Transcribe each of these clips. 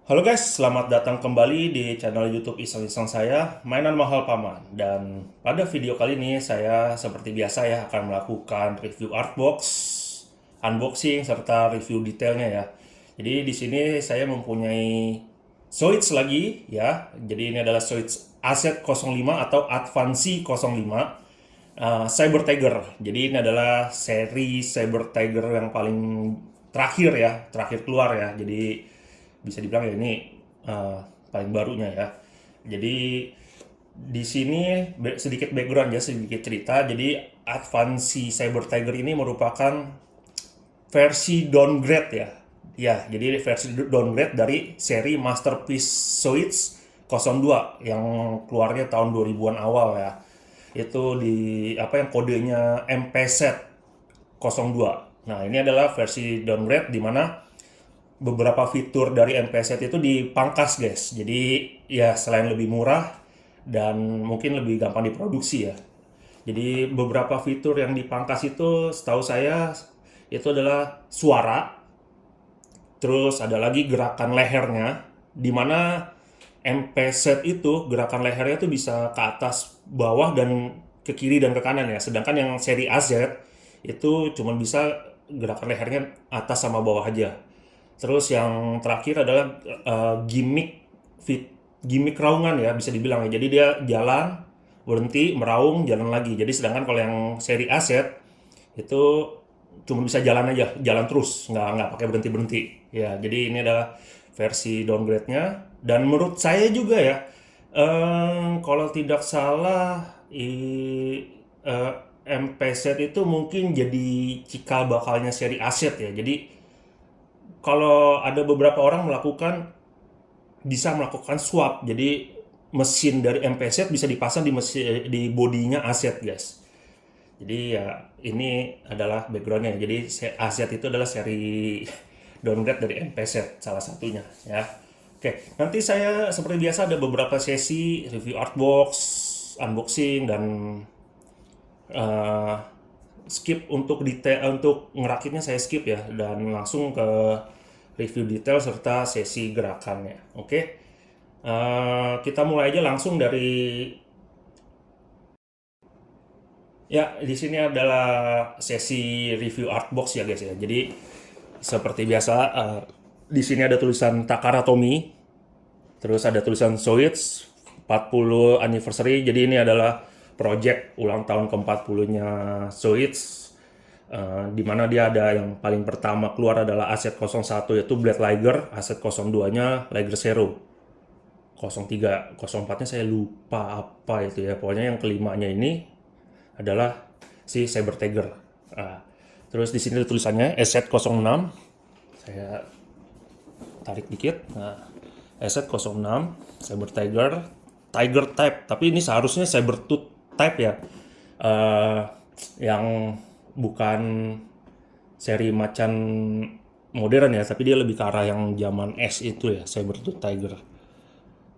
Halo guys, selamat datang kembali di channel YouTube Iseng-Iseng saya, Mainan Mahal Paman. Dan pada video kali ini saya seperti biasa ya akan melakukan review artbox, unboxing serta review detailnya ya. Jadi di sini saya mempunyai Switch lagi ya. Jadi ini adalah Switch Asset 05 atau Advansi 05 Cyber Tiger. Jadi ini adalah seri Cyber Tiger yang paling terakhir ya, terakhir keluar ya. Jadi bisa dibilang ya ini paling barunya ya. Jadi di sini sedikit background ya, sedikit cerita. Jadi Advansi Cyber Tiger ini merupakan versi downgrade ya. Ya, jadi versi downgrade dari seri Masterpiece Switch 02 yang keluarnya tahun 2000-an awal ya. Itu di apa yang kodenya MPZ 02. Nah, ini adalah versi downgrade di mana beberapa fitur dari MPZ itu dipangkas guys. Jadi ya selain lebih murah dan mungkin lebih gampang diproduksi ya. Jadi beberapa fitur yang dipangkas itu setahu saya itu adalah suara, terus ada lagi gerakan lehernya, di mana MPZ itu gerakan lehernya itu bisa ke atas, bawah, dan ke kiri dan ke kanan ya. Sedangkan yang seri AZ itu cuma bisa gerakan lehernya atas sama bawah aja. Terus yang terakhir adalah gimmick raungan ya bisa dibilang ya. Jadi dia jalan, berhenti, meraung, jalan lagi. Jadi sedangkan kalau yang seri Aset itu cuma bisa jalan aja, jalan terus, nggak pakai berhenti berhenti. Ya, jadi ini adalah versi downgrade-nya. Dan menurut saya juga ya, kalau tidak salah, eh, MPZ itu mungkin jadi cikal bakalnya seri Aset ya. Jadi kalau ada beberapa orang bisa melakukan swap, jadi mesin dari MPZ bisa dipasang di bodinya Aset guys. Jadi ya ini adalah backgroundnya. Jadi Aset itu adalah seri downgrade dari MPZ salah satunya ya. Oke, nanti saya seperti biasa ada beberapa sesi review artbox, unboxing, dan eh, skip untuk detail, untuk ngerakitnya saya skip ya, dan langsung ke review detail serta sesi gerakannya. Oke. Kita mulai aja langsung dari ya, di sini adalah sesi review artbox ya guys ya. Jadi seperti biasa, di sini ada tulisan Takara Tomy, terus ada tulisan Switch 40 anniversary. Jadi ini adalah project ulang tahun ke-40-nya Switch. Di mana dia ada yang paling pertama keluar adalah Asset 01 yaitu Blade Liger, Asset 02-nya Liger Zero, 03, 04-nya saya lupa apa itu ya. Pokoknya yang kelimanya ini adalah si Cyber Tiger. Nah, terus di sini tulisannya Asset 06. Saya tarik dikit. Nah, Asset 06, Cyber Tiger, Tiger Type. Tapi ini seharusnya Cyber Tooth Type ya. Eh, yang bukan seri macan modern ya, tapi dia lebih ke arah yang zaman S itu ya, Cyber Tooth Tiger.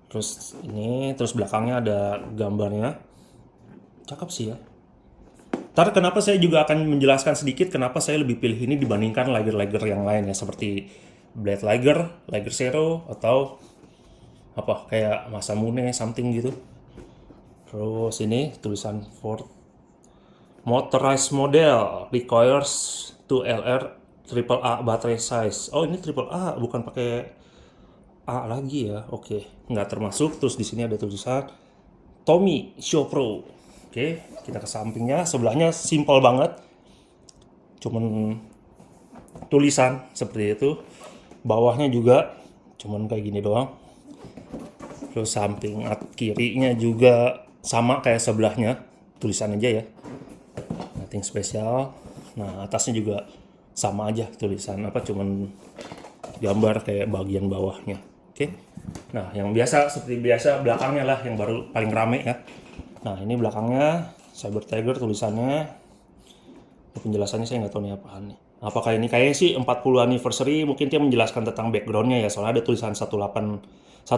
Terus belakangnya ada gambarnya. Cakep sih ya. Ntar kenapa saya juga akan menjelaskan sedikit kenapa saya lebih pilih ini dibandingkan Liger-Liger yang lain ya, seperti Blade Liger, Liger Zero, atau apa kayak Masamune something gitu. Terus ini tulisan Ford Motorized Model requires 2LR triple A battery size. Oh, ini triple A bukan pakai A lagi ya. Oke, nggak termasuk. Terus di sini ada tulisan Tommy Show Pro. Oke, kita ke sampingnya. Sebelahnya simple banget. Cuman tulisan seperti itu. Bawahnya juga cuman kayak gini doang. Terus samping kirinya juga sama kayak sebelahnya. Tulisan aja ya. Nothing spesial. Nah, atasnya juga sama aja tulisan apa, cuman gambar kayak bagian bawahnya. Oke. Nah, yang biasa seperti biasa belakangnya lah yang baru paling rame ya. Nah, ini belakangnya Cyber Tiger tulisannya. Penjelasannya saya nggak tahu nih apaan nih. Apakah ini kayak sih 40 anniversary, mungkin dia menjelaskan tentang backgroundnya ya, soalnya ada tulisan 1983.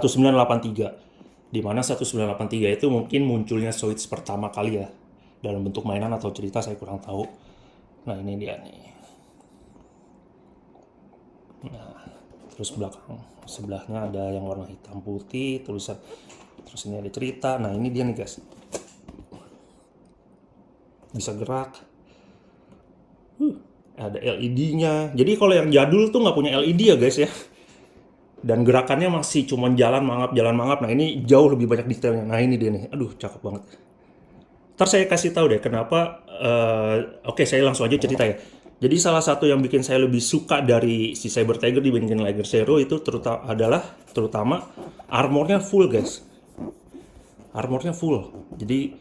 Di mana 1983 itu mungkin munculnya Switch pertama kali ya. Dalam bentuk mainan atau cerita saya kurang tahu. Nah, ini dia nih. terus belakang sebelahnya ada yang warna hitam putih tulisan, terus ini ada cerita. Nah ini dia nih guys, bisa gerak, ada LED-nya. Jadi kalau yang jadul tuh nggak punya LED ya guys ya, dan gerakannya masih cuman jalan mangap. Nah ini jauh lebih banyak detailnya. Nah ini dia nih, aduh cakep banget. Ntar saya kasih tahu deh kenapa. Oke, saya langsung aja cerita ya. Jadi salah satu yang bikin saya lebih suka dari si Saber Tiger dibandingin Liger Zero itu terutama armornya full guys. Armornya full. Jadi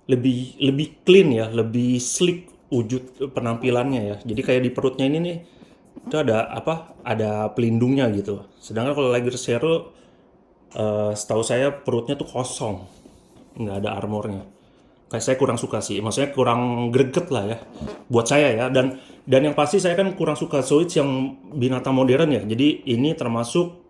lebih clean ya, lebih sleek wujud penampilannya ya. Jadi kayak di perutnya ini nih itu ada apa? Ada pelindungnya gitu. Sedangkan kalau Liger Zero setahu saya perutnya tuh kosong, nggak ada armornya. Kayak saya kurang suka sih, maksudnya kurang greget lah ya buat saya ya. Dan yang pasti saya kan kurang suka Zoids yang binatang modern ya. Jadi ini termasuk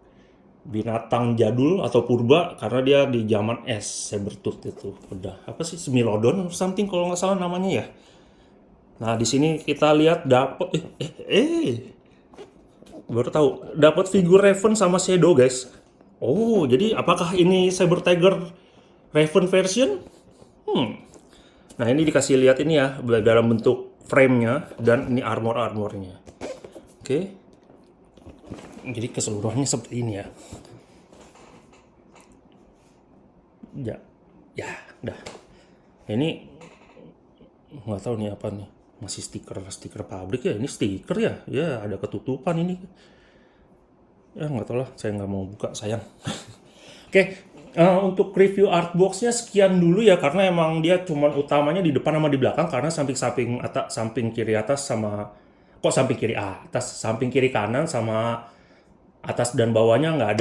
binatang jadul atau purba karena dia di zaman es, Sabertooth itu udah apa sih, Smilodon something kalau nggak salah namanya ya. Nah di sini kita lihat dapat baru tahu dapat figur Raven sama Shadow guys. Oh jadi apakah ini Saber Tiger Raven version? Nah ini dikasih lihat ini ya dalam bentuk frame-nya dan ini armornya. Oke. Jadi keseluruhannya seperti ini ya. Ya, dah. Ini nggak tahu nih apa nih. Masih stiker pabrik ya. Ini stiker ya. Ya ada ketutupan ini. Ya nggak tahu lah. Saya nggak mau buka sayang. Oke. Untuk review artboxnya sekian dulu ya, karena emang dia cuman utamanya di depan sama di belakang, karena samping kiri atas sama samping kiri atas, samping kiri kanan sama atas dan bawahnya nggak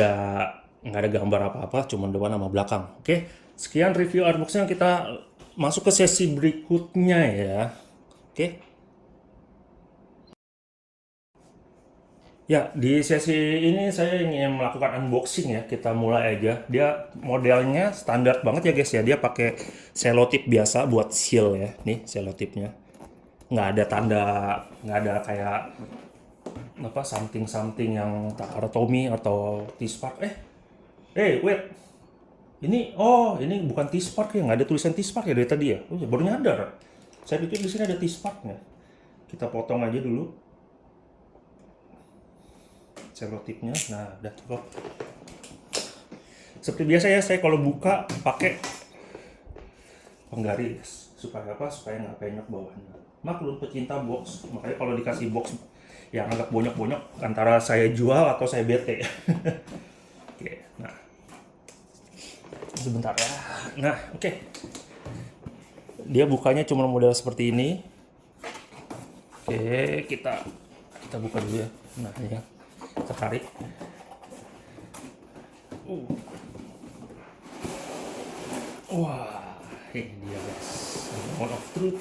ada gambar apa-apa, cuman depan sama belakang. Oke, sekian review artboxnya, kita masuk ke sesi berikutnya ya. Oke. Ya, di sesi ini saya ingin melakukan unboxing ya. Kita mulai aja. Dia modelnya standar banget ya guys ya. Dia pakai selotip biasa buat seal ya. Nih selotipnya. Nggak ada tanda, nggak ada kayak apa something yang Takara-Tomy atau T-Spark. Wait. Ini bukan T-Spark ya. Nggak ada tulisan T-Spark ya dari tadi ya. Oh, ya, baru nyadar. Saya pikir di sini ada T-Sparknya. Kita potong aja dulu selotipnya. Nah, udah cukup. Seperti biasa ya, saya kalau buka pakai penggaris supaya apa? Supaya nggak penyok bawahnya. Maklum pecinta box, makanya kalau dikasih box yang agak bonyok-bonyok antara saya jual atau saya bete. Oke, nah sebentar ya. Nah, oke. Dia bukanya cuma model seperti ini. Oke, kita buka dulu ya. Nah, ya. Tertarik. Wah, ini dia guys. Moment of truth.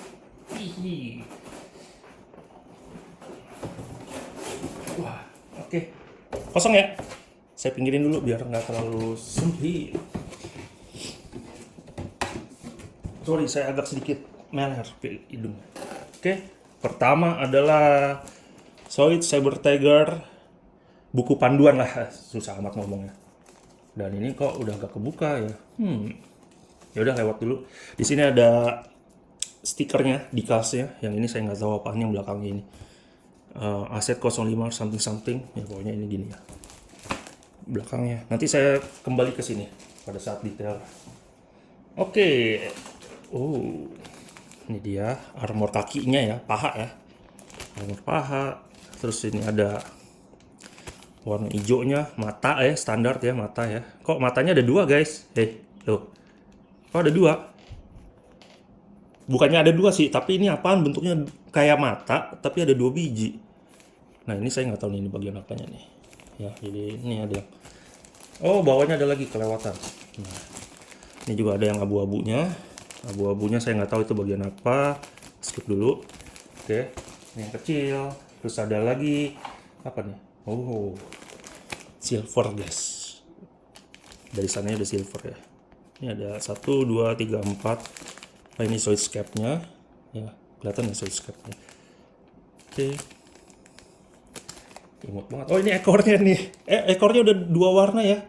Wah, oke. Kosong ya. Saya pinggirin dulu biar nggak terlalu sempit. Sorry, saya agak sedikit meler hidung. Oke, pertama adalah Zoids Saber Tiger. Buku panduan lah, susah amat ngomongnya. Dan ini kok udah gak kebuka ya. Ya udah lewat dulu. Di sini ada stikernya, decalsnya. Yang ini saya nggak tahu apaan yang belakangnya ini. Aset 05 something. Ya pokoknya ini gini ya. Belakangnya. Nanti saya kembali ke sini pada saat detail. Oke. Oh. Ini dia armor kakinya ya, paha ya. Armor paha. Terus ini ada warna hijaunya, mata ya, standar ya, mata ya. Kok matanya ada dua guys? Loh. Kok ada dua? Bukannya ada dua sih, tapi ini apaan bentuknya kayak mata, tapi ada 2 biji. Nah ini saya nggak tahu nih ini bagian apanya nih. Ya, jadi ini ada yang... Oh, bawahnya ada lagi kelewatan. Nah, ini juga ada yang abu-abunya. Abu-abunya saya nggak tahu itu bagian apa. Skip dulu. Oke, ini yang kecil. Terus ada lagi apa nih? Oh, silver guys. Dari sananya ada silver ya. Ini ada 1, 2, 3, 4. Nah, ini Zoids cap-nya. Ya, kelihatan ya Zoids cap-nya. Oke. Imut banget. Oh, ini ekornya nih. Ekornya udah dua warna ya.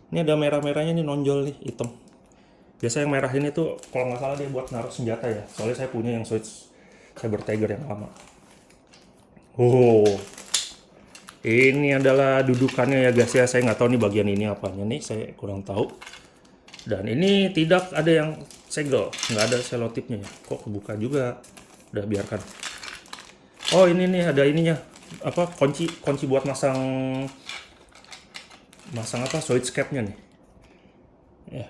Ini ada merah-merahnya nih, nonjol nih, hitam. Biasa yang merah ini tuh kalau nggak salah dia buat naruh senjata ya. Soalnya saya punya yang Switch Saber Tiger yang lama. Oh, ini adalah dudukannya ya guys ya. Saya nggak tahu nih bagian ini apanya nih, saya kurang tahu. Dan ini tidak ada yang segel, nggak ada selotipnya ya. Kok kebuka juga? Udah biarkan. Oh, ini nih ada ininya. Apa kunci buat masang apa switch cap-nya nih. Ya.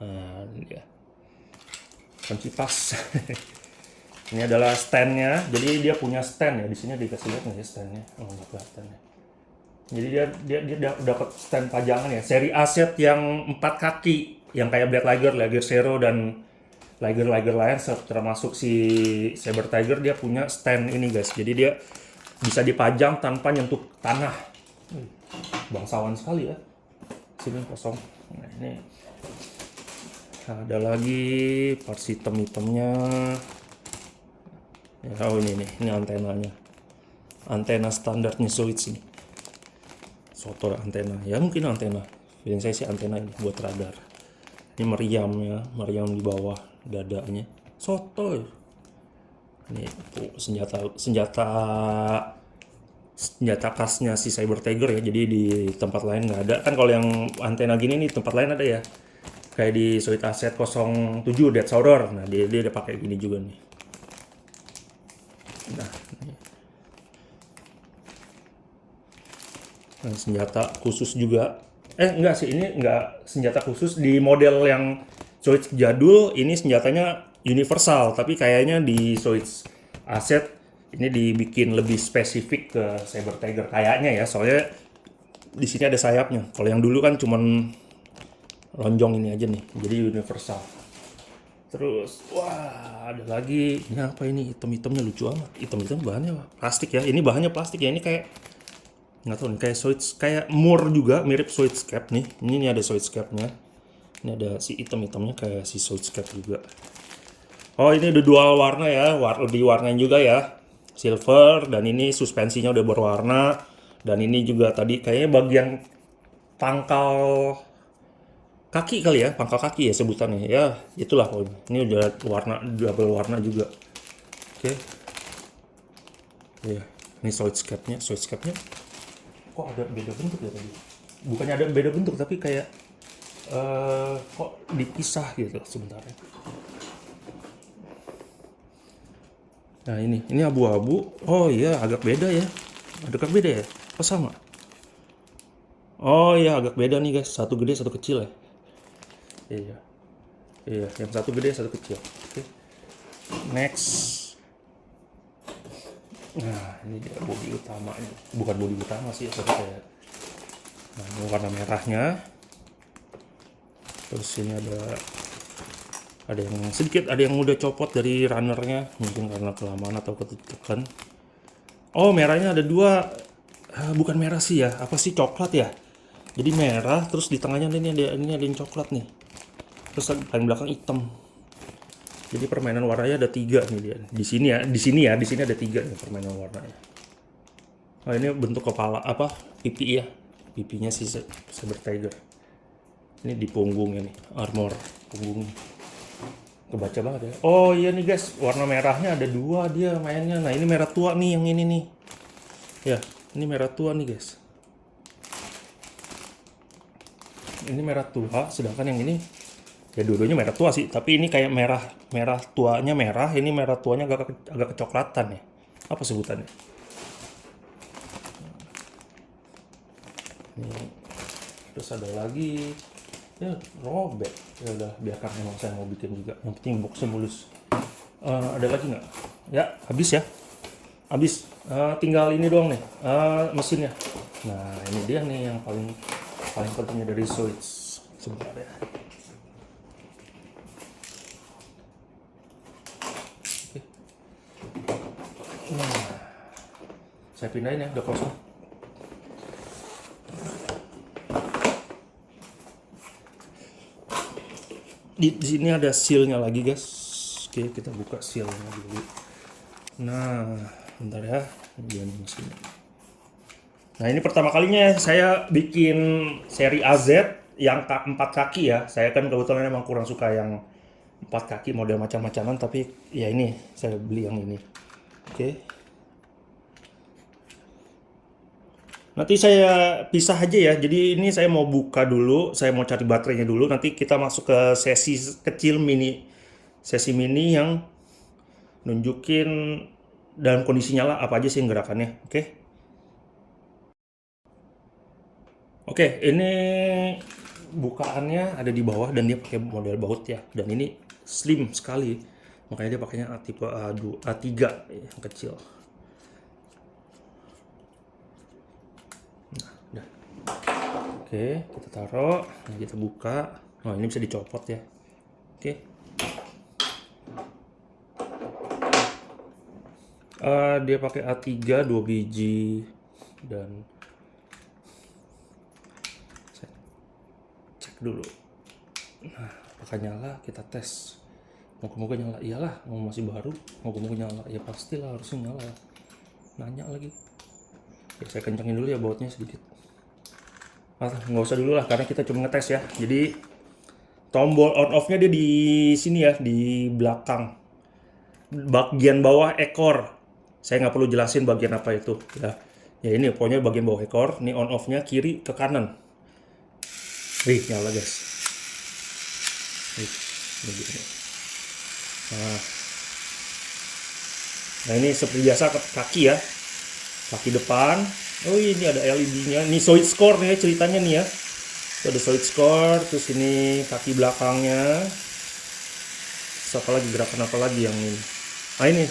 Nah, ini dia. Kunci pas. Ini adalah stand-nya. Jadi dia punya stand ya. Di sini dikasih lihat nggak ya stand-nya? Oh, nggak kelihatan ya. Jadi dia dapat stand pajangan ya. Seri Aset yang 4 kaki, yang kayak Black Liger Zero dan Liger lain, termasuk si Saber Tiger, dia punya stand ini guys. Jadi dia bisa dipajang tanpa nyentuh tanah. Bangsawan sekali ya. Sini kosong. Nah, ini ada lagi parts hitam-hitamnya. Ya, oh ini nih, ini antenanya. Antena standarnya Switch ini. Sotor antena. Ya mungkin antena. Feeling saya sih antena ini buat radar. Ini meriamnya, meriam di bawah dadanya. Soto. Ini tuh, senjata khasnya si Saber Tiger ya. Jadi di tempat lain nggak ada. Kan kalau yang antena gini nih tempat lain ada ya. Kayak di Switch Asset 07 Dead Souder. Nah, dia udah pakai gini juga nih. Nah, senjata khusus juga. Enggak sih, ini enggak senjata khusus di model yang Switch jadul. Ini senjatanya universal, tapi kayaknya di Switch Asset ini dibikin lebih spesifik ke Saber Tiger kayaknya ya. Soalnya di sini ada sayapnya. Kalau yang dulu kan cuman lonjong ini aja nih, jadi universal. Terus, wah ada lagi. Ini apa ini? Hitam-hitamnya lucu amat. Hitam-hitam bahannya plastik ya. Ini bahannya plastik ya. Ini kayak nggak tahu nih, kayak switch, kayak Moore juga, mirip switch cap nih. Ini ada switch capnya. Ini ada si hitam-hitamnya kayak si switch cap juga. Oh, ini udah dual warna ya, diwarnain juga ya, silver. Dan ini suspensinya udah berwarna. Dan ini juga tadi kayaknya bagian pangkal kaki kali ya, pangkal kaki ya sebutannya ya, itulah pokoknya. Ini udah warna, double warna juga. Oke. Ya, ini switch capnya kok ada beda bentuk ya tadi? Bukannya ada beda bentuk, tapi kayak kok dipisah gitu sebentar ya. Nah ini abu-abu. Oh iya, agak beda ya. Agak beda ya? Apa sama? Oh iya, agak beda nih guys. Satu gede, satu kecil ya. Iya. Iya, yang satu gede, satu kecil. Oke. Next. Nah, ini dia bodi utamanya. Bukan bodi utama sih, tapi kayak ini warna merahnya. Terus ini ada yang sedikit, ada yang udah copot dari runnernya, mungkin karena kelamaan atau ketekan. Oh, merahnya ada dua. Bukan merah sih ya, apa sih, coklat ya. Jadi merah, terus di tengahnya ini ada yang coklat nih. Terus paling belakang hitam. Jadi permainan warnanya ada 3 nih dia. Di sini ada 3 nih permainan warnanya. Oh, ini bentuk kepala apa? Pipi ya. Pipinya si Saber Tiger. Ini di punggungnya nih, armor punggungnya. Kebaca banget ya. Oh iya nih guys, warna merahnya ada 2 dia mainnya. Nah, ini merah tua nih yang ini nih. Ya, ini merah tua nih guys. Ini merah tua, sedangkan yang ini ya dua-duanya merah tua sih, tapi ini kayak merah tuanya merah, ini merah tuanya agak kecoklatan ya. Apa sebutannya? Nih. Terus ada lagi ya, robek. Ya udah, biarkan, emang saya mau bikin juga. Yang penting boxnya mulus. Ada lagi nggak? Ya, habis ya. Habis. Tinggal ini doang nih, mesinnya. Nah, ini dia nih yang paling pentingnya dari Switch. Sebentar ya. Nah, saya pindahin ya, udah kosong. Di sini ada sealnya lagi guys. Oke, kita buka sealnya dulu. Nah, bentar ya, dia mesinnya. Nah, ini pertama kalinya saya bikin seri AZ yang 4 kaki ya. Saya kan kebetulan emang kurang suka yang 4 kaki model macam-macaman, tapi ya ini saya beli yang ini. Oke. Nanti saya pisah aja ya. Jadi ini saya mau buka dulu, saya mau cari baterainya dulu. Nanti kita masuk ke sesi kecil mini. Sesi mini yang nunjukin dalam kondisi nyala apa aja sih gerakannya. Oke. Oke, ini bukaannya ada di bawah dan dia pakai model baut ya. Dan ini slim sekali. Makanya dia pakainya tipe A2, A3 yang kecil. Nah, udah. Oke, kita taruh, nah, kita buka. Oh, ini bisa dicopot ya. Oke. Dia pakai A3 2 biji dan saya cek dulu. Nah, apakah nyala? Kita tes. Moga-moga nyala. Iyalah, masih baru. Moga-moga nyala. Ya pastilah harusnya nyala. Nanya lagi. Ya, saya kencangin dulu ya bautnya sedikit. Nggak usah dulu lah karena kita cuma ngetes ya. Jadi tombol on off-nya dia di sini ya, di belakang. Bagian bawah ekor. Saya nggak perlu jelasin bagian apa itu ya. Ya ini pokoknya bagian bawah ekor. Ini on off-nya kiri ke kanan. Wih, nyala guys. Wih, begini. Nah ini seperti biasa kaki ya, kaki depan. Oh ini ada LED-nya. Ini solid score nih ya, ceritanya nih ya. Itu ada solid score. Terus ini kaki belakangnya. Terus apa lagi, gerakan apa lagi yang ini? Nah ini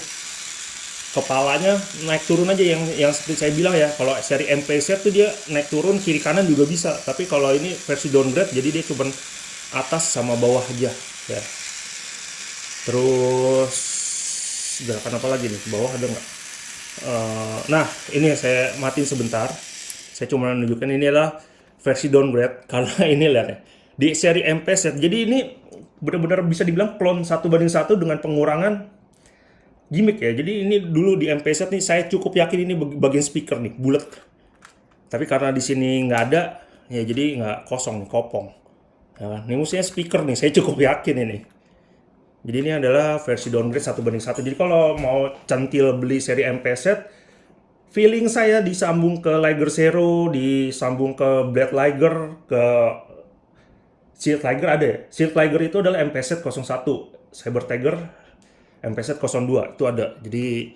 kepalanya naik turun aja yang seperti saya bilang ya. Kalau seri MPZ tuh dia naik turun kiri kanan juga bisa. Tapi kalau ini versi downgrade jadi dia cuma atas sama bawah aja ya. Terus gerakan apa lagi nih? Bawah ada nggak? Nah ini saya matiin sebentar. Saya cuma menunjukkan ini adalah versi downgrade karena ini lihat ya di seri MPZ. Jadi ini benar-benar bisa dibilang clone 1:1 dengan pengurangan gimmick ya. Jadi ini dulu di MPZ nih saya cukup yakin ini bagian speaker nih bulat. Tapi karena di sini nggak ada ya jadi nggak kosong nih, kopong. Ya, ini musiknya speaker nih, saya cukup yakin ini. Jadi ini adalah versi downgrade 1:1. Jadi kalau mau centil beli seri MPZ, feeling saya disambung ke Liger Zero, disambung ke Blade Liger, ke Shield Liger ada ya. Shield Liger itu adalah MPZ 01, Saber Tiger MPZ 02 itu ada. Jadi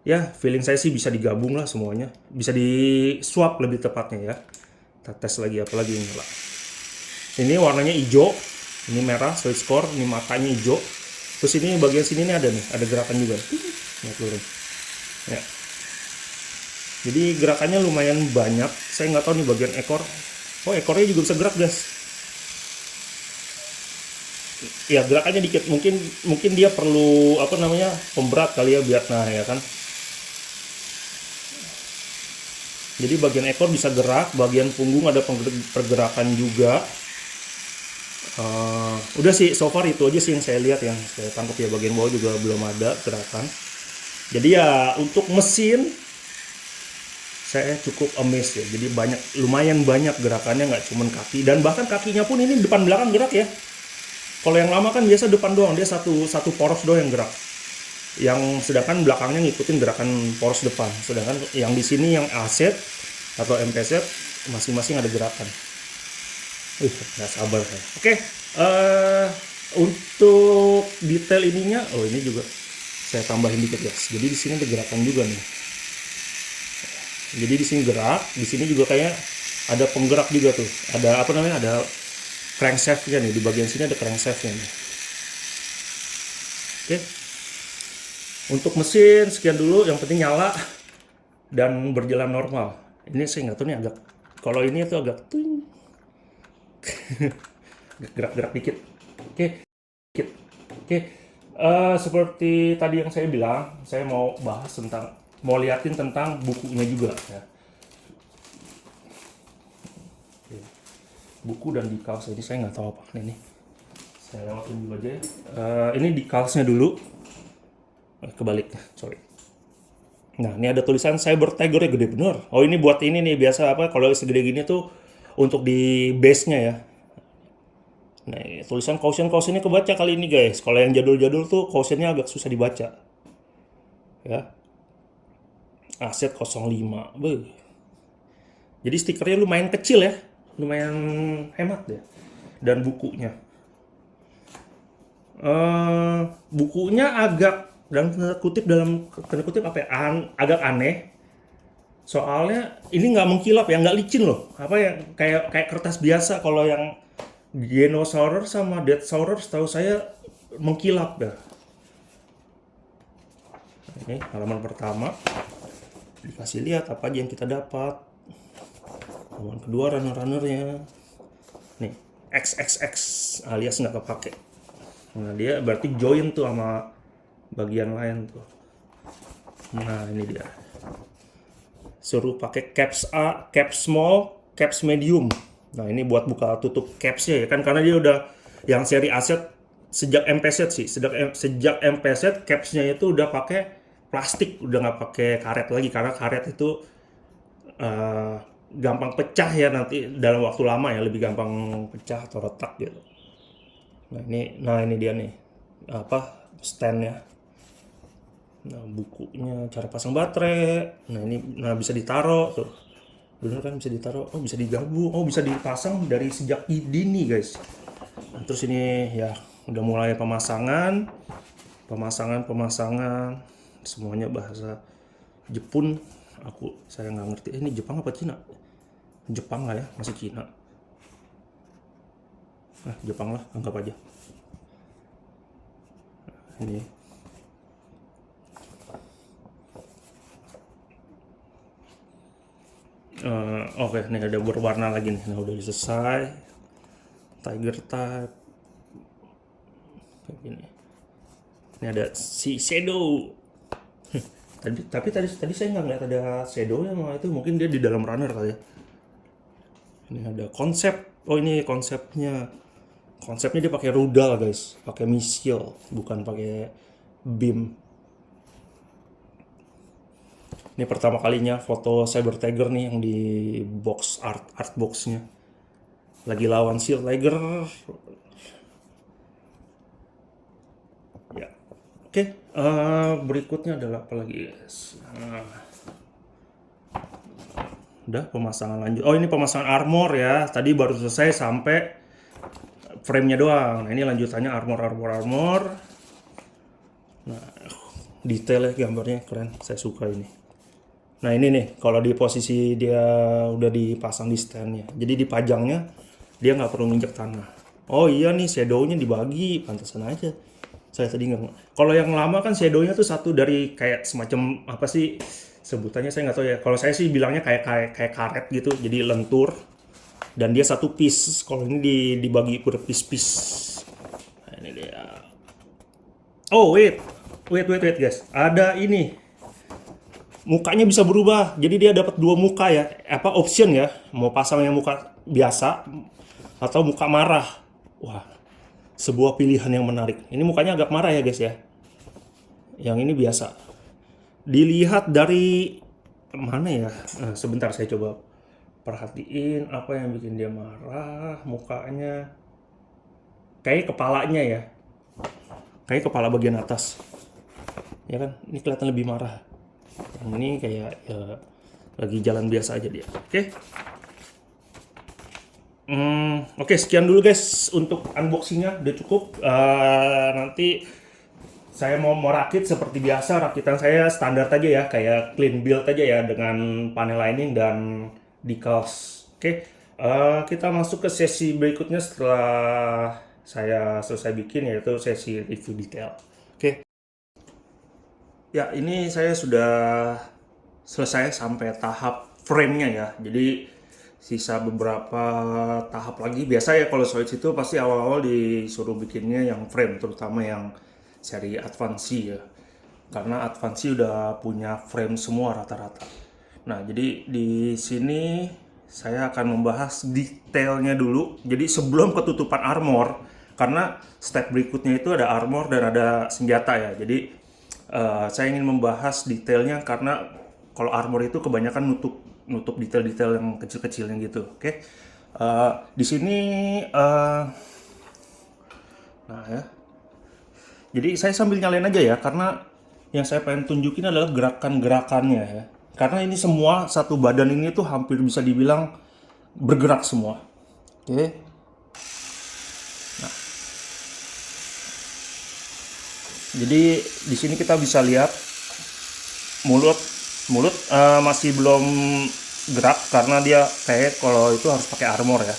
ya feeling saya sih bisa digabung lah semuanya. Bisa di swap lebih tepatnya ya. Kita tes lagi apa lagi ini lah. Ini warnanya hijau, ini merah solid score, ini matanya hijau. Terus ini bagian sini nih ada gerakan juga. Naik turun. Ya. Jadi gerakannya lumayan banyak. Saya nggak tahu nih bagian ekor. Oh ekornya juga bisa gerak guys. Ya gerakannya dikit. Mungkin dia perlu apa namanya pemberat kali ya biar nah ya kan. Jadi bagian ekor bisa gerak, bagian punggung ada pergerakan juga. Udah sih so far itu aja sih yang saya lihat, yang saya tangkap ya. Bagian bawah juga belum ada gerakan. Jadi ya untuk mesin saya cukup amazed ya. Jadi lumayan banyak gerakannya, nggak cuman kaki, dan bahkan kakinya pun ini depan belakang gerak ya. Kalau yang lama kan biasa depan doang, dia satu poros doang yang gerak. Yang sedangkan belakangnya ngikutin gerakan poros depan. Sedangkan yang di sini yang AZ atau MPZ masing-masing ada gerakan. Nggak sabar saya. Oke, untuk detail ininya, ini juga saya tambahin dikit guys. Jadi di sini ada gerakan juga nih. Jadi di sini gerak, di sini juga kayak ada penggerak juga tuh. Ada apa namanya? Ada crankshaft-nya nih, di bagian sini ada crankshaft-nya nih. Oke. Untuk mesin sekian dulu, yang penting nyala dan berjalan normal. Ini saya nggak tahu nih agak, kalau ini tuh agak gerak-gerak dikit. Oke. Seperti tadi yang saya bilang, saya mau liatin tentang bukunya juga ya. Buku dan decals ini saya nggak tahu apa ini. Saya lewatin dulu aja ya. Ini decalsnya dulu. Kebalik, sorry. Nah, ini ada tulisan Cyber Tiger ya, gede bener. Oh, ini buat ini nih, biasa apa, kalau segede gini tuh untuk di base-nya ya. Nah, tulisan cautionnya kebaca kali ini guys. Kalau yang jadul-jadul tuh cautionnya agak susah dibaca. Ya, aset 05. Beuh. Jadi stikernya lumayan kecil ya. Lumayan hemat deh. Dan bukunya. Bukunya agak dalam tanda kutip apa ya, agak aneh. Soalnya ini nggak mengkilap ya, nggak licin loh. Apa ya, kayak kertas biasa. Kalau yang Dinosaurus sama Deathsaurus tahu saya mengkilap ya. Ini halaman pertama, dikasih lihat apa aja yang kita dapat. Halaman kedua runner-runnernya. Nih, XXX alias nggak kepake. Nah, dia berarti join tuh sama bagian lain tuh. Nah, ini dia. Suruh pakai caps A, caps small, caps medium. Nah, ini buat buka tutup capsnya ya kan, karena dia udah yang seri aset sejak MPZ sih. Sejak MPZ capsnya itu udah pakai plastik, udah nggak pakai karet lagi, karena karet itu gampang pecah ya nanti dalam waktu lama ya, lebih gampang pecah atau retak gitu. Nah ini dia nih apa standnya. Nah, bukunya, cara pasang baterai. Nah, ini bisa ditaruh tuh. Bener kan, bisa ditaruh. Oh, bisa digabung. Oh, bisa dipasang dari sejak dini, guys. Nah, terus ini ya udah mulai pemasangan. Semuanya bahasa Jepun. Saya nggak ngerti. Ini Jepang apa Cina? Jepang lah ya, masih Cina. Nah, Jepang lah, anggap aja. Nah, ini oke, nih ada berwarna lagi nih. Nah, udah selesai. Tiger type. Kayak gini. Ini ada si shadow. Tapi tadi saya nggak ngeliat ada shadownya, mah itu mungkin dia di dalam runner kali ya. Ini ada konsep. Oh, ini konsepnya. Konsepnya dia pakai rudal guys, pakai misil, bukan pakai beam. Ini pertama kalinya foto Cyber Tiger nih yang di box art boxnya. Lagi lawan Shield Tiger. Ya, oke. Berikutnya adalah apa lagi guys? Udah pemasangan lanjut. Oh, ini pemasangan armor ya. Tadi baru selesai sampai frame-nya doang. Nah, ini lanjutannya armor. Nah, detailnya gambarnya keren. Saya suka ini. Nah, ini nih, kalau di posisi dia udah dipasang di stand-nya. Jadi dipajangnya, dia nggak perlu nginjek tanah. Oh iya nih, shadow-nya dibagi. Pantesan aja. Saya tadi nggak... Kalau yang lama kan shadow-nya tuh satu dari kayak semacam, apa sih, sebutannya saya nggak tahu ya. Kalau saya sih bilangnya kayak karet gitu. Jadi lentur. Dan dia satu piece. Kalau ini dibagi per piece-piece. Nah, ini dia. Oh, wait guys. Ada ini. Mukanya bisa berubah, jadi dia dapat dua muka ya, apa option ya, mau pasang yang muka biasa atau muka marah. Wah, sebuah pilihan yang menarik. Ini mukanya agak marah ya guys ya, yang ini biasa. Dilihat dari mana ya, sebentar saya coba perhatiin apa yang bikin dia marah. Mukanya kayak kepalanya ya, kayak kepala bagian atas ya kan, ini kelihatan lebih marah. Yang ini kayak ya, lagi jalan biasa aja dia. Oke, sekian dulu guys untuk unboxingnya, udah cukup. Nanti saya mau merakit seperti biasa, rakitan saya standar aja ya, kayak clean build aja ya, dengan panel lining dan decals. Kita masuk ke sesi berikutnya setelah saya selesai bikin, yaitu sesi review detail. Ya, ini saya sudah selesai sampai tahap frame-nya ya. Jadi sisa beberapa tahap lagi. Biasa ya kalau Switch itu pasti awal-awal disuruh bikinnya yang frame, terutama yang seri Advance ya. Karena Advance udah punya frame semua rata-rata. Nah, jadi di sini saya akan membahas detailnya dulu. Jadi sebelum ketutupan armor, karena step berikutnya itu ada armor dan ada senjata ya. Jadi Saya ingin membahas detailnya karena kalau armor itu kebanyakan nutup detail-detail yang kecil-kecilnya gitu. Oke. Di sini nah ya. Jadi saya sambil nyalain aja ya karena yang saya pengen tunjukin adalah gerakan-gerakannya ya. Karena ini semua satu badan ini tuh hampir bisa dibilang bergerak semua. Oke. Jadi di sini kita bisa lihat mulut masih belum gerak karena dia kayak kalau itu harus pakai armor ya.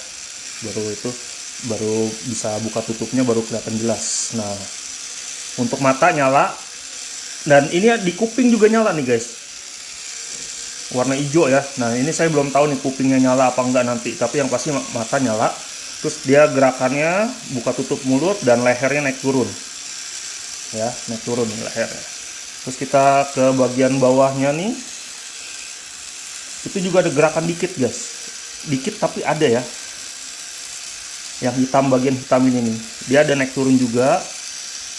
Baru bisa buka tutupnya baru kelihatan jelas. Nah, untuk mata nyala dan ini di kuping juga nyala nih guys. Warna hijau ya. Nah, ini saya belum tahu nih kupingnya nyala apa enggak nanti, tapi yang pasti mata nyala. Terus dia gerakannya buka tutup mulut dan lehernya naik turun. Ya, naik turun nih lehernya. Terus kita ke bagian bawahnya nih, itu juga ada gerakan dikit guys, dikit tapi ada ya, yang hitam, bagian hitam ini nih, dia ada naik turun juga.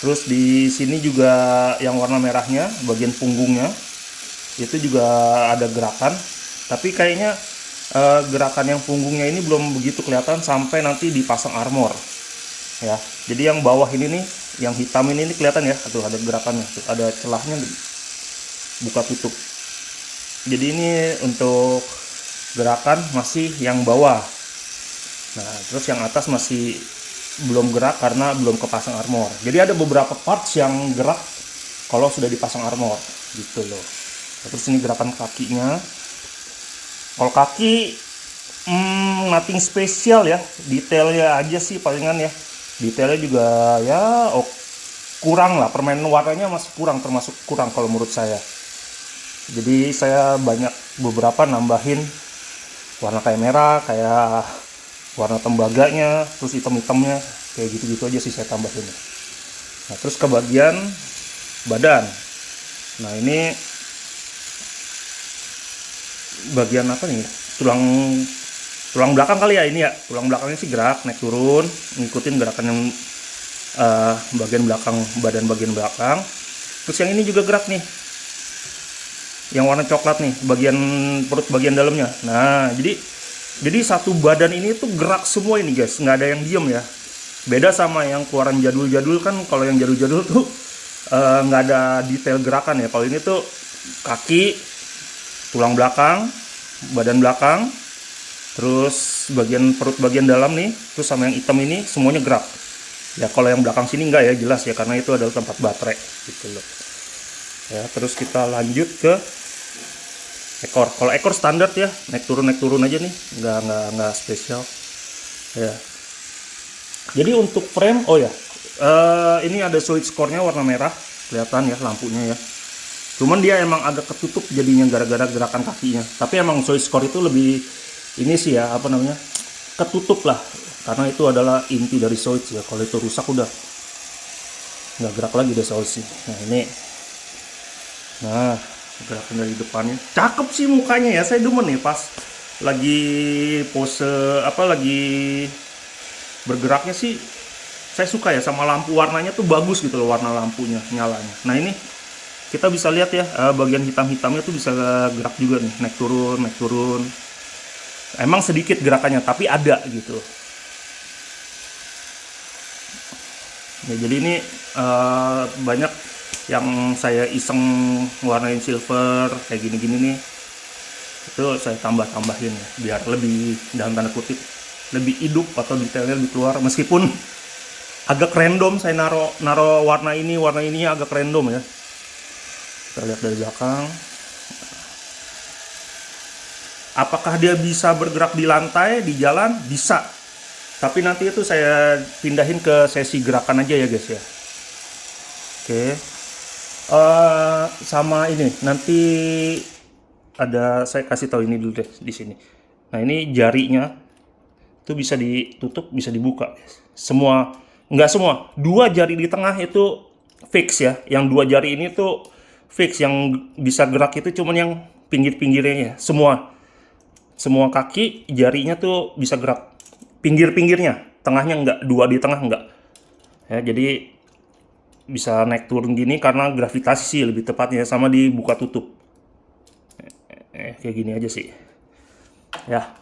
Terus di sini juga yang warna merahnya, bagian punggungnya itu juga ada gerakan, tapi kayaknya gerakan yang punggungnya ini belum begitu kelihatan sampai nanti dipasang armor ya. Jadi yang bawah ini nih, yang hitam ini kelihatan ya, tuh ada gerakannya, tuh ada celahnya buka tutup. Jadi ini untuk gerakan masih yang bawah. Nah, terus yang atas masih belum gerak karena belum kepasang armor. Jadi ada beberapa parts yang gerak kalau sudah dipasang armor gitu loh. Terus ini gerakan kakinya. Kalau kaki nothing spesial ya, detailnya aja sih palingan ya. Detailnya juga ya kurang lah, permainan warnanya masih kurang, termasuk kurang kalau menurut saya. Jadi saya beberapa nambahin warna kayak merah, kayak warna tembaganya, terus hitam-hitamnya, kayak gitu-gitu aja sih saya tambahin. Nah, terus ke bagian badan. Nah, ini bagian apa nih? Tulang belakang kali ya ini ya. Tulang belakangnya sih gerak, naik turun, ngikutin gerakan yang bagian belakang, badan bagian belakang. Terus yang ini juga gerak nih, yang warna coklat nih, bagian perut bagian dalamnya. Nah, jadi satu badan ini tuh gerak semua ini guys, nggak ada yang diem ya. Beda sama yang keluaran jadul-jadul kan, kalau yang jadul-jadul tuh nggak ada detail gerakan ya. Kalau ini tuh kaki, tulang belakang, badan belakang, terus bagian perut bagian dalam nih, terus sama yang hitam ini semuanya gerak. Ya kalau yang belakang sini enggak ya, jelas ya, karena itu adalah tempat baterai gitu loh. Ya, terus kita lanjut ke ekor. Kalau ekor standar ya, naik turun aja nih, nggak spesial. Ya. Jadi untuk frame, ini ada solid score-nya warna merah, kelihatan ya lampunya ya. Cuman dia emang agak ketutup jadinya gara-gara gerakan kakinya. Tapi emang solid score itu lebih ini sih ya, apa namanya, ketutup lah, karena itu adalah inti dari solid ya. Kalau itu rusak udah nggak gerak lagi deh solid sih. Nah ini, nah gerakan dari depannya cakep sih mukanya ya, saya demen nih pas lagi pose lagi bergeraknya sih, saya suka ya, sama lampu warnanya tuh bagus gitu loh, warna lampunya nyalanya. Nah ini kita bisa lihat ya, bagian hitam-hitamnya tuh bisa gerak juga nih, naik turun. Emang sedikit gerakannya tapi ada gitu. Ya, jadi ini banyak yang saya iseng warnain silver kayak gini-gini nih, itu saya tambahin ya, biar lebih, dalam tanda kutip, lebih hidup atau detailnya lebih keluar. Meskipun agak random saya naro warna ini agak random ya. Kita lihat dari belakang. Apakah dia bisa bergerak di lantai, di jalan? Bisa. Tapi nanti itu saya pindahin ke sesi gerakan aja ya guys ya. Oke. Sama ini nanti ada, saya kasih tahu ini dulu deh di sini. Nah ini jarinya itu bisa ditutup, bisa dibuka. Nggak semua. 2 jari di tengah itu fix ya. Yang 2 jari ini tuh fix. Yang bisa gerak itu cuman yang pinggir-pinggirnya ya. Semua kaki jarinya tuh bisa gerak. Pinggir-pinggirnya, tengahnya enggak, 2 di tengah enggak. Ya, jadi bisa naik turun gini karena gravitasi sih lebih tepatnya, sama dibuka tutup. Kayak gini aja sih. Ya.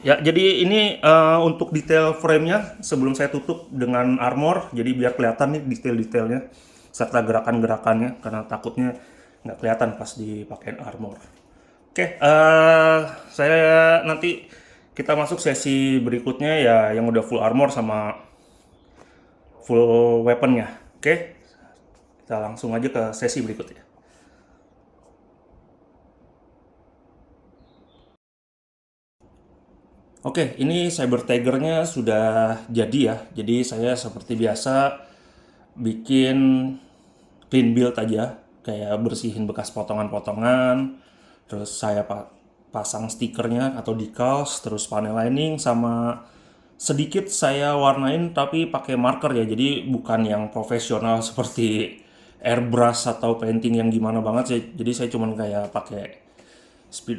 Ya, jadi ini untuk detail framenya sebelum saya tutup dengan armor, jadi biar kelihatan nih detail-detailnya serta gerakan-gerakannya, karena takutnya nggak kelihatan pas dipakai armor. Oke, saya nanti kita masuk sesi berikutnya ya yang udah full armor sama full weaponnya. Oke, kita langsung aja ke sesi berikutnya. Oke, ini Cyber Tiger-nya sudah jadi ya. Jadi saya seperti biasa bikin clean build aja, kayak bersihin bekas potongan-potongan, terus saya pasang stikernya atau decals, terus panel lining, sama sedikit saya warnain tapi pakai marker ya, jadi bukan yang profesional seperti airbrush atau painting yang gimana banget sih. Jadi saya cuman kayak pakai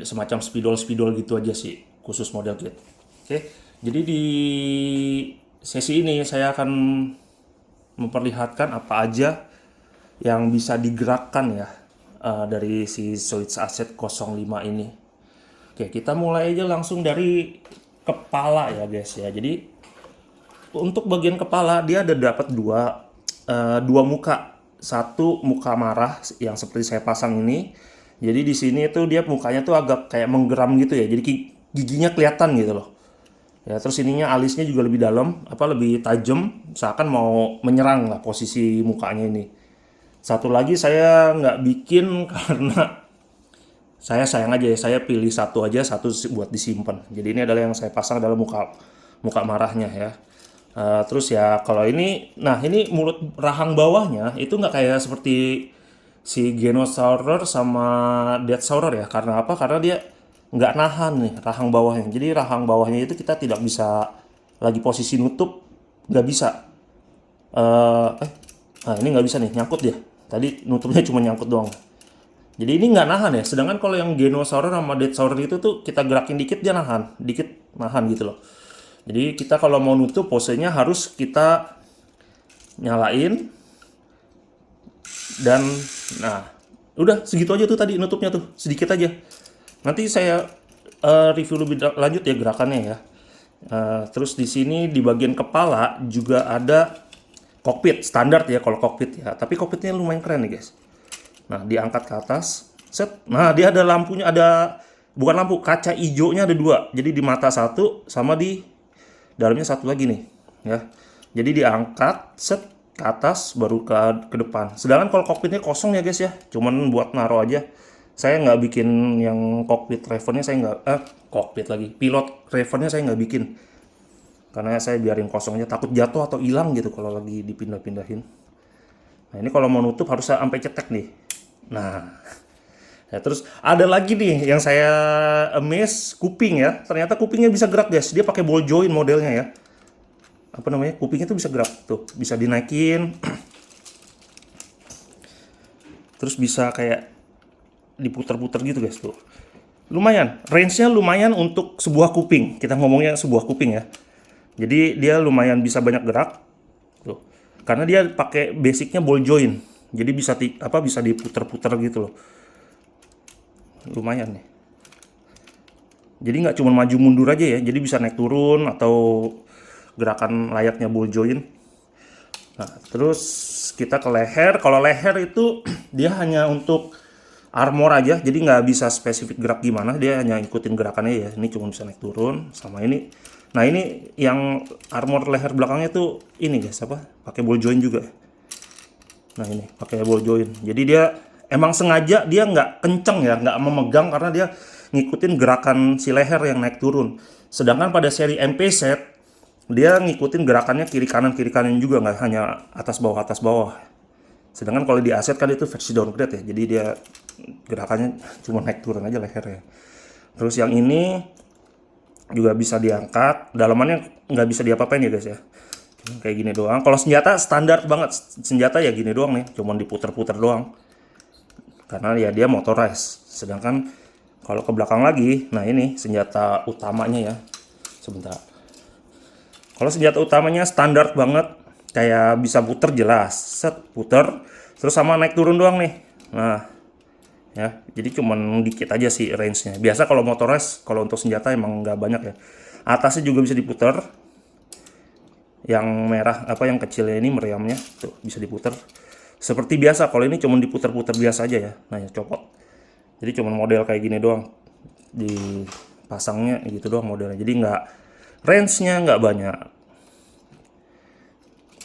semacam spidol-spidol gitu aja sih, khusus model kit. Oke, jadi di sesi ini saya akan memperlihatkan apa aja yang bisa digerakkan ya dari si Switch Asset 05 ini. Oke, kita mulai aja langsung dari kepala ya guys ya. Jadi untuk bagian kepala dia ada dapat dua muka. Satu muka marah yang seperti saya pasang ini. Jadi di sini tuh dia mukanya tuh agak kayak menggeram gitu ya. Jadi giginya kelihatan gitu loh. Ya, terus ininya alisnya juga lebih dalam, lebih tajam, seakan mau menyerang lah posisi mukanya ini. Satu lagi saya nggak bikin karena saya sayang aja ya, saya pilih satu aja, satu buat disimpan. Jadi ini adalah yang saya pasang dalam muka marahnya ya. Terus ya kalau ini, nah ini mulut rahang bawahnya itu nggak kayak seperti si Genosaurer sama Deathsaurer ya. Karena apa? Karena dia nggak nahan nih rahang bawahnya. Jadi rahang bawahnya itu kita tidak bisa lagi posisi nutup, nggak bisa. Nah ini nggak bisa nih, nyangkut dia. Tadi nutupnya cuma nyangkut doang. Jadi ini nggak nahan ya. Sedangkan kalau yang Genosaurer sama Deathsaurer itu tuh kita gerakin dikit dia nahan, dikit nahan gitu loh. Jadi kita kalau mau nutup posenya harus kita nyalain dan nah udah segitu aja tuh tadi nutupnya tuh sedikit aja. Nanti saya review lebih lanjut ya gerakannya ya. Terus di sini di bagian kepala juga ada kokpit standar ya kalau kokpit ya. Tapi kokpitnya lumayan keren nih guys. Nah diangkat ke atas, set. Nah dia ada lampunya, ada bukan lampu, kaca hijaunya ada dua. Jadi di mata satu sama di dalamnya satu lagi nih ya. Jadi diangkat set ke atas baru ke depan. Sedangkan kalau kokpitnya kosong ya guys ya, cuman buat naruh aja. Saya nggak bikin yang cockpit Ravennya, saya nggak cockpit lagi, pilot Ravennya saya nggak bikin karena saya biarin kosong aja, takut jatuh atau hilang gitu kalau lagi dipindah-pindahin. Nah ini kalau mau nutup harus sampai cetek nih. Nah ya, terus ada lagi nih yang saya amaze, kuping ya. Ternyata kupingnya bisa gerak guys, dia pakai ball joint modelnya ya. Apa namanya, kupingnya tuh bisa gerak tuh, bisa dinaikin terus bisa kayak diputer-puter gitu guys tuh. Lumayan, range-nya lumayan untuk sebuah kuping. Kita ngomongnya sebuah kuping ya. Jadi dia lumayan bisa banyak gerak tuh. Karena dia pakai basicnya ball joint. Jadi bisa bisa diputer-puter gitu loh. Lumayan nih. Jadi nggak cuma maju mundur aja ya. Jadi bisa naik turun atau gerakan layaknya ball joint. Nah, terus kita ke leher. Kalau leher itu dia hanya untuk armor aja, jadi nggak bisa spesifik gerak gimana, dia hanya ikutin gerakannya ya. Ini cuma bisa naik turun sama ini. Nah ini yang armor leher belakangnya tuh ini guys, pakai ball joint juga. Nah ini pakai ball joint, jadi dia emang sengaja dia nggak kenceng ya, nggak memegang karena dia ngikutin gerakan si leher yang naik turun. Sedangkan pada seri MP set dia ngikutin gerakannya kiri kanan juga, nggak hanya atas bawah. Sedangkan kalau di aset kan itu versi downgrade ya, jadi dia gerakannya cuma naik turun aja lehernya. Terus yang ini juga bisa diangkat, dalamannya nggak bisa diapa-apain ya guys ya, kayak gini doang. Kalau senjata standar banget, senjata ya gini doang nih, cuma diputer-puter doang karena ya dia motorized. Sedangkan kalau ke belakang lagi, nah ini senjata utamanya ya. Sebentar, kalau senjata utamanya standar banget, kayak bisa puter jelas, set puter, terus sama naik turun doang nih. Nah, ya, jadi cuman dikit aja sih range-nya. Biasa kalau motor race, kalau untuk senjata emang nggak banyak ya. Atasnya juga bisa diputer. Yang merah apa yang kecilnya ini meriamnya tuh bisa diputer. Seperti biasa, kalau ini cuman diputer-puter biasa aja ya. Nah, ya copot. Jadi cuman model kayak gini doang. Dipasangnya gitu doang modelnya. Jadi nggak range-nya nggak banyak.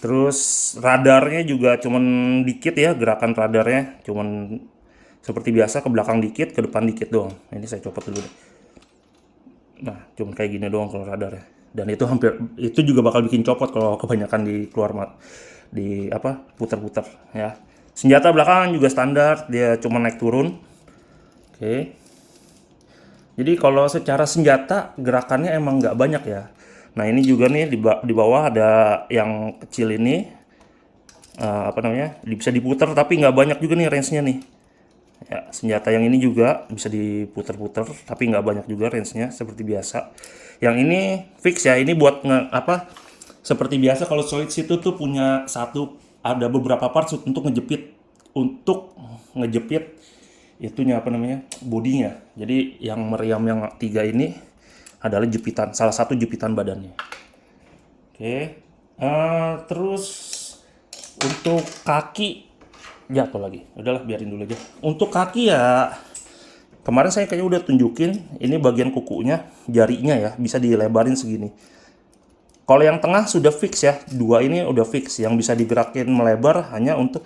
Terus radarnya juga cuman dikit ya, gerakan radarnya cuman seperti biasa, ke belakang dikit, ke depan dikit doang. Ini saya copot dulu deh. Nah, cuman kayak gini doang kalau radarnya. Dan itu juga bakal bikin copot kalau kebanyakan di apa putar-putar ya. Senjata belakangan juga standar, dia cuma naik turun. Oke. Jadi kalau secara senjata gerakannya emang nggak banyak ya. Nah, ini juga nih di bawah ada yang kecil ini, apa namanya, bisa diputar tapi nggak banyak juga nih range-nya nih. Ya, senjata yang ini juga bisa diputar-putar tapi nggak banyak juga range-nya seperti biasa. Yang ini fix ya, ini buat seperti biasa kalau Solid itu tuh punya ada beberapa parts untuk ngejepit itunya apa namanya, bodinya. Jadi yang meriam yang 3 ini adalah jepitan, salah satu jepitan badannya. Oke. Terus untuk kaki jatuh lagi. Udahlah, biarin dulu aja. Untuk kaki ya, kemarin saya kayaknya udah tunjukin, ini bagian kukunya, jarinya ya, bisa dilebarin segini. Kalau yang tengah sudah fix ya, 2 ini udah fix. Yang bisa digerakin melebar hanya untuk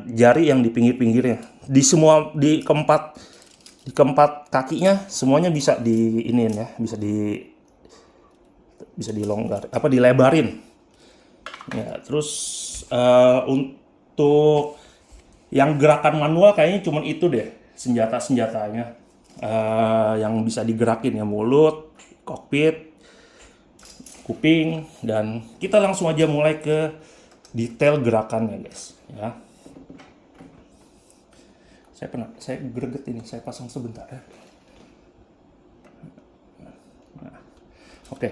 jari yang di pinggir-pinggirnya. Di keempat kakinya semuanya bisa diinin ya, bisa dilonggar, dilebarin. Ya, terus untuk yang gerakan manual kayaknya cuman itu deh senjatanya, yang bisa digerakin ya, mulut, kokpit, kuping, dan kita langsung aja mulai ke detail gerakannya guys ya. Saya greget ini, saya pasang sebentar ya. Nah, oke.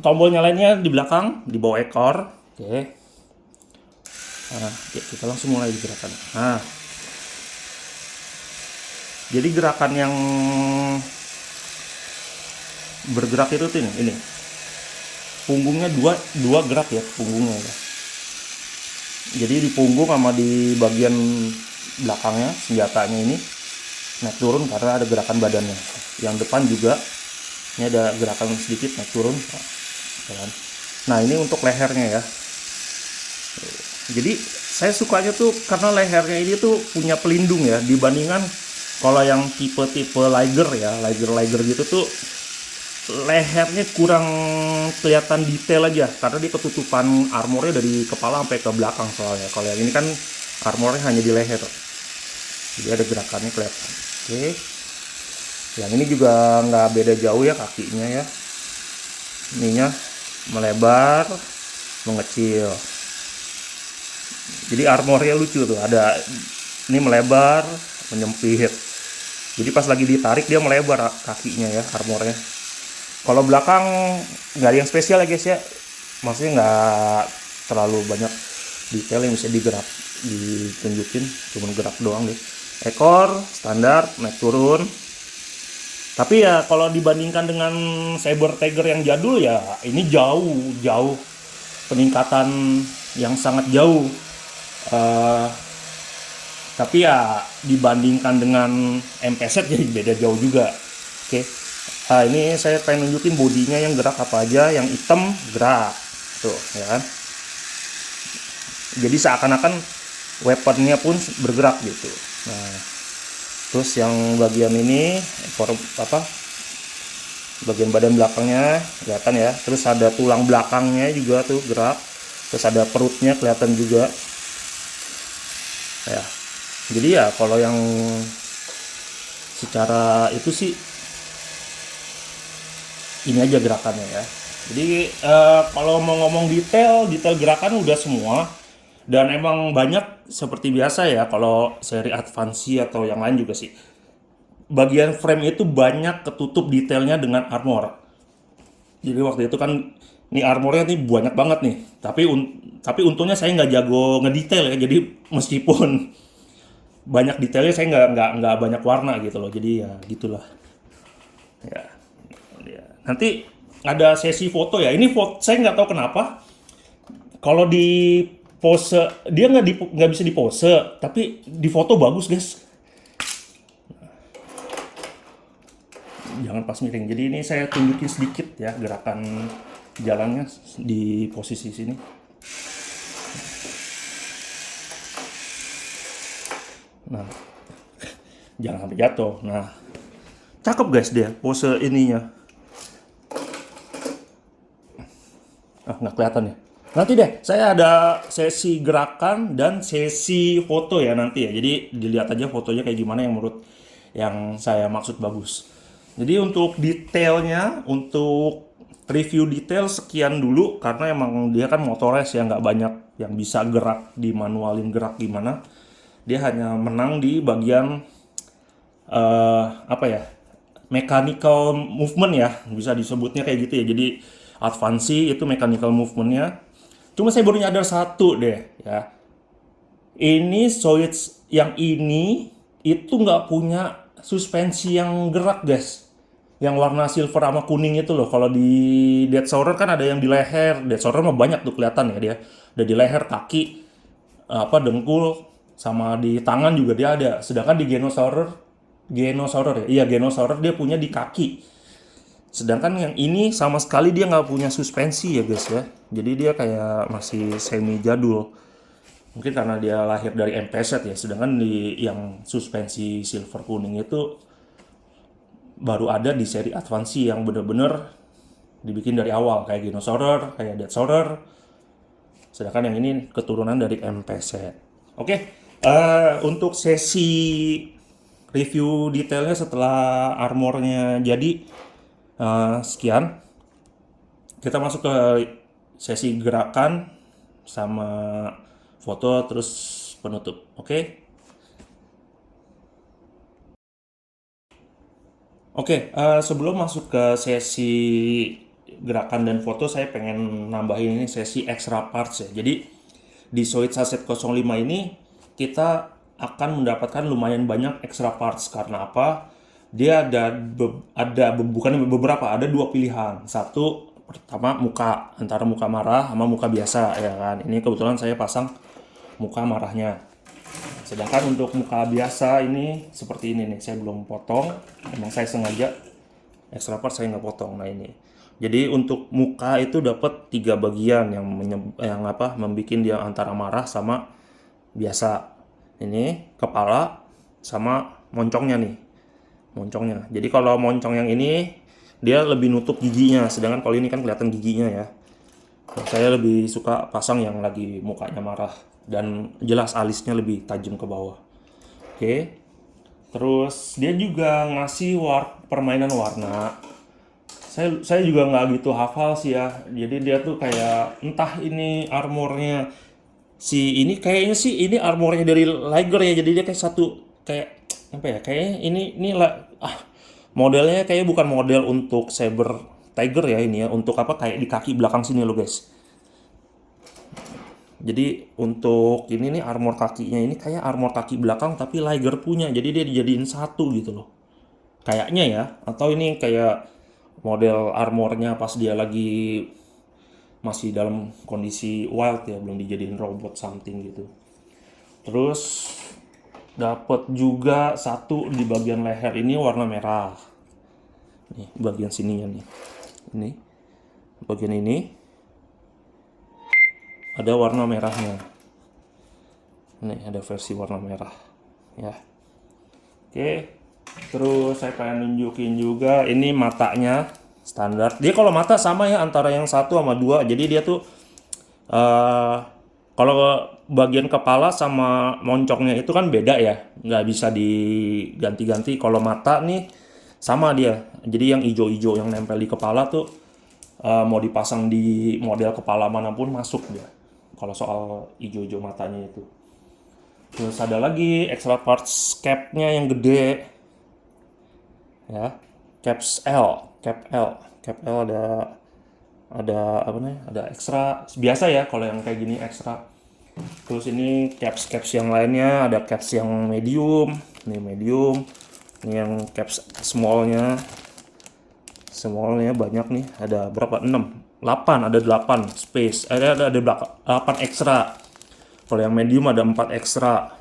Tombol nyalainnya di belakang, di bawah ekor. Oke. Nah, ya, kita langsung mulai di gerakan. Nah, jadi gerakan yang bergerak itu tuh ini punggungnya dua gerak ya, punggungnya ya. Jadi di punggung sama di bagian belakangnya senjatanya ini naik turun karena ada gerakan badannya. Yang depan juga ini ada gerakan sedikit naik turun. Nah, ini untuk lehernya ya. Jadi saya sukanya tuh karena lehernya ini tuh punya pelindung ya, dibandingkan kalau yang tipe-tipe Liger ya, Liger gitu tuh lehernya kurang kelihatan detail aja karena dia ketutupan armornya dari kepala sampai ke belakang soalnya. Kalau yang ini kan armornya hanya di leher, jadi ada gerakannya kelihatan. Oke, yang ini juga nggak beda jauh ya kakinya ya, ininya melebar mengecil, jadi armornya lucu tuh, ada ini melebar menyempit, jadi pas lagi ditarik dia melebar kakinya ya, armornya. Kalau belakang nggak ada yang spesial ya guys ya, maksudnya nggak terlalu banyak detail yang bisa ditunjukin, cuma gerak doang deh. Ekor standar naik turun, tapi ya kalau dibandingkan dengan Saber Tiger yang jadul ya, ini jauh peningkatan yang sangat jauh. Tapi ya dibandingkan dengan MP7 jadi beda jauh juga. Oke. Nah, ini saya pengen nunjukin bodinya yang gerak apa aja. Yang hitam gerak tuh ya kan, jadi seakan-akan weaponnya pun bergerak gitu. Nah, terus yang bagian ini bagian badan belakangnya kelihatan ya, terus ada tulang belakangnya juga tuh gerak, terus ada perutnya kelihatan juga ya. Jadi ya kalau yang secara itu sih ini aja gerakannya ya. Jadi kalau mau ngomong detail gerakan udah semua, dan emang banyak seperti biasa ya kalau seri Advance atau yang lain juga sih. Bagian frame itu banyak ketutup detailnya dengan armor. Jadi waktu itu kan ini armornya nih banyak banget nih. Tapi untungnya saya nggak jago ngedetail ya. Jadi meskipun banyak detailnya saya nggak banyak warna gitu loh. Jadi ya gitulah. Ya, ya. Nanti ada sesi foto ya. Ini foto saya nggak tahu kenapa. Kalau di pose dia nggak bisa di pose, tapi di foto bagus guys. Jangan pas miring. Jadi ini saya tunjukin sedikit ya gerakan jalannya di posisi sini. Nah, jangan sampai jatuh. Nah, cakep guys dia pose ininya. Nggak kelihatan ya. Nanti deh, saya ada sesi gerakan dan sesi foto ya nanti ya. Jadi dilihat aja fotonya kayak gimana yang menurut yang saya maksud bagus. Jadi untuk detailnya, untuk review detail sekian dulu karena emang dia kan motorres ya nggak banyak yang bisa gerak di manualin gerak gimana. Dia hanya menang di bagian apa ya, mechanical movement ya bisa disebutnya kayak gitu ya. Jadi advansi itu mechanical movementnya. Cuma saya baru nyadar satu deh ya. Ini Zoids yang ini itu nggak punya suspensi yang gerak guys. Yang warna silver sama kuning itu loh. Kalau di Dead Sourer kan ada yang di leher. Dead Sourer mah banyak tuh kelihatan ya dia. Ada di leher, kaki, apa dengkul, sama di tangan juga dia ada. Sedangkan di Genosaurer ya. Iya Genosaurer dia punya di kaki. Sedangkan yang ini sama sekali dia nggak punya suspensi ya guys ya. Jadi dia kayak masih semi jadul. Mungkin karena dia lahir dari MP-set ya. Sedangkan di yang suspensi silver kuning itu baru ada di seri Advansi yang bener-bener dibikin dari awal. Kayak Genosaurer, kayak Dead Sourer. Sedangkan yang ini keturunan dari MP-set. Oke, untuk sesi review detailnya setelah armornya jadi sekian. Kita masuk ke sesi gerakan sama foto terus penutup. Oke. Oke, sebelum masuk ke sesi gerakan dan foto saya pengen nambahin ini sesi extra parts ya. Jadi di Zoid Saset 05 ini kita akan mendapatkan lumayan banyak extra parts karena apa? Dia bukan beberapa, ada dua pilihan. Satu pertama muka, antara muka marah sama muka biasa ya kan. Ini kebetulan saya pasang muka marahnya. Sedangkan untuk muka biasa ini seperti ini nih, saya belum potong. Emang saya sengaja extra part saya nggak potong. Nah ini. Jadi untuk muka itu dapat 3 bagian yang membuat dia antara marah sama biasa. Ini kepala sama moncongnya nih. Moncongnya. Jadi kalau moncong yang ini dia lebih nutup giginya, sedangkan kalau ini kan kelihatan giginya ya. Nah, saya lebih suka pasang yang lagi mukanya marah dan jelas alisnya lebih tajam ke bawah. Oke. Terus dia juga ngasih permainan warna. Saya juga nggak gitu hafal sih ya. Jadi dia tuh kayak entah ini armornya si ini kayaknya sih ini armornya dari Liger ya. Jadi dia kayak satu kayak apa ya? Kayaknya ini lah modelnya kayak bukan model untuk Saber Tiger ya ini ya. Untuk apa kayak di kaki belakang sini loh guys. Jadi untuk ini nih armor kakinya ini kayak armor kaki belakang tapi Liger punya. Jadi dia dijadiin satu gitu loh. Kayaknya ya. Atau ini kayak model armornya pas dia lagi masih dalam kondisi wild ya, belum dijadiin robot something gitu. Terus dapat juga satu di bagian leher ini warna merah. Nih bagian sininya nih. Ini bagian ini ada warna merahnya. Nih ada versi warna merah ya. Oke. Terus saya pengen nunjukin juga ini matanya standar. Dia kalau mata sama ya antara yang 1 sama 2. Jadi dia tuh kalau bagian kepala sama moncongnya itu kan beda ya. Nggak bisa diganti-ganti. Kalau mata nih sama dia. Jadi yang ijo-ijo yang nempel di kepala tuh mau dipasang di model kepala manapun masuk dia. Kalau soal ijo-ijo matanya itu. Terus ada lagi extra parts cap-nya yang gede. Ya, cap L ada ada apa nih, ada ekstra biasa ya kalau yang kayak gini ekstra. Terus ini caps yang lainnya, ada caps yang medium, ini yang caps smallnya banyak nih, ada berapa, 6 8, ada 8 space, ada 8 ekstra. Kalau yang medium ada 4 ekstra.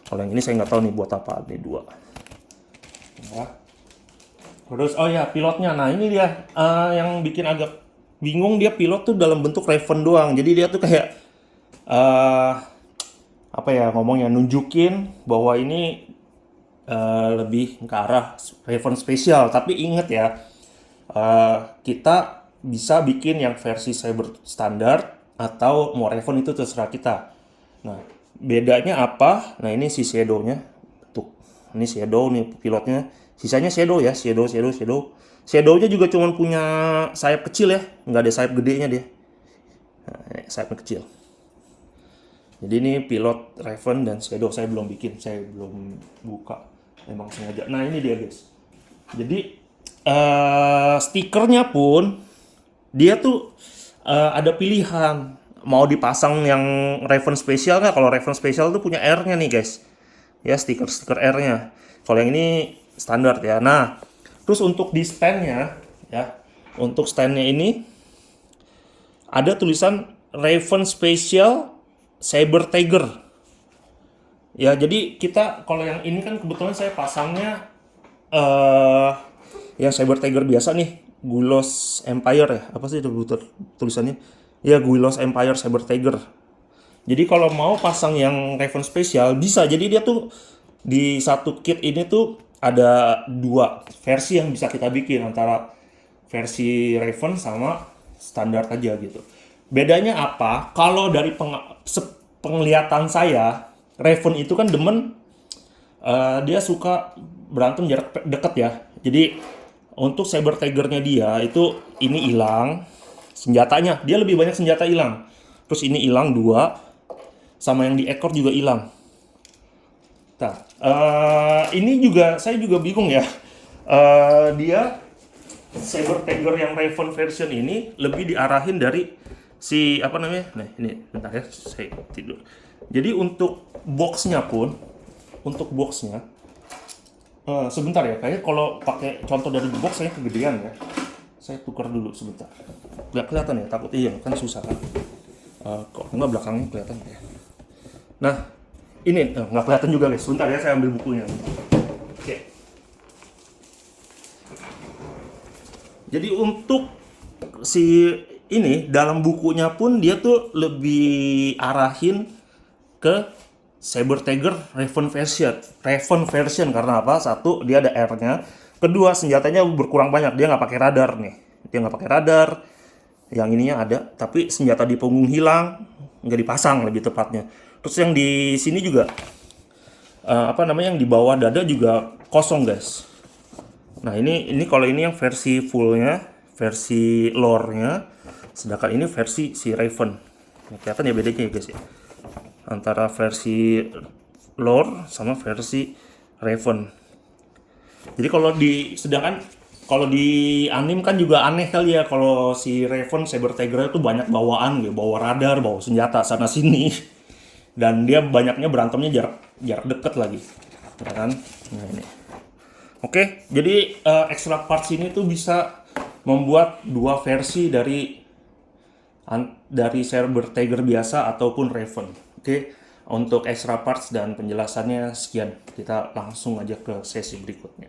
Kalau yang ini saya nggak tahu nih buat apa, ini 2 ya. Terus oh ya, pilotnya, nah ini dia yang bikin agak bingung, dia pilot tuh dalam bentuk Raven doang, jadi dia tuh kayak apa ya ngomongnya, nunjukin bahwa ini lebih ke arah Raven spesial. Tapi inget ya, kita bisa bikin yang versi Saber standar atau mau Raven, itu terserah kita. Nah, bedanya apa? Nah, ini si Shadow-nya. Tuh, ini Shadow nih pilotnya. Sisanya Shadow ya, Shadow. Shadow-nya juga cuma punya sayap kecil ya, nggak ada sayap gedenya dia. Nah, sayapnya kecil. Jadi ini pilot Raven dan Shadow, saya belum bikin, saya belum buka. Emang sengaja. Nah, ini dia guys. Jadi stikernya pun dia tuh ada pilihan mau dipasang yang Raven spesial nggak. Kalau Raven spesial tuh punya R-nya nih guys, ya stiker R-nya. Kalau yang ini standar ya. Nah, terus untuk di stand-nya ya, untuk stand-nya ini ada tulisan Raven Special Saber Tiger. Ya, jadi kita kalau yang ini kan kebetulan saya pasangnya yang Saber Tiger biasa nih, Guilos Empire ya. Apa sih tulisannya? Ya, Guilos Empire Saber Tiger. Jadi kalau mau pasang yang Raven Special bisa. Jadi dia tuh di satu kit ini tuh ada 2 versi yang bisa kita bikin, antara versi Raven sama standar aja gitu. Bedanya apa? Kalau dari penglihatan saya, Raven itu kan demen dia suka berantem jarak dekat ya. Jadi untuk Saber Tiger-nya dia itu ini hilang senjatanya, dia lebih banyak senjata hilang. Terus ini hilang 2, sama yang di ekor juga hilang. Nah, ini juga saya juga bingung ya. Dia Saber Tiger yang Raven version ini lebih diarahin dari si apa namanya? Nah, ini bentar ya, saya tidur. Jadi untuk boxnya sebentar ya, kayaknya kalau pakai contoh dari box saya kegedean ya. Saya tukar dulu sebentar. Nggak kelihatan ya, takut iya kan susah kan. Kok nggak belakangnya kelihatan ya. Nah, ini nggak kelihatan juga guys. Sebentar ya, saya ambil bukunya. Oke. Jadi untuk si ini dalam bukunya pun dia tuh lebih arahin ke Saber Tiger Raven version karena apa? Satu, dia ada R-nya. Kedua, senjatanya berkurang banyak. Dia nggak pakai radar nih. Yang ininya ada, tapi senjata di punggung hilang, nggak dipasang lebih tepatnya. Terus yang di sini juga yang di bawah dada juga kosong guys. Nah, ini kalau ini yang versi fullnya, versi lore-nya, sedangkan ini versi si Raven. Nah, kelihatan ya bedanya ya guys ya, antara versi lore sama versi Raven. Jadi kalau di anime kan juga aneh kali ya, kalau si Raven Saber Tiger itu banyak bawaan gitu, bawa radar, bawa senjata sana sini. Dan dia banyaknya berantemnya jarak dekat lagi. Ya kan? Nah, ini. Oke, jadi extra parts ini tuh bisa membuat 2 versi dari Saber Tiger biasa ataupun Raven. Oke, untuk extra parts dan penjelasannya sekian. Kita langsung aja ke sesi berikutnya.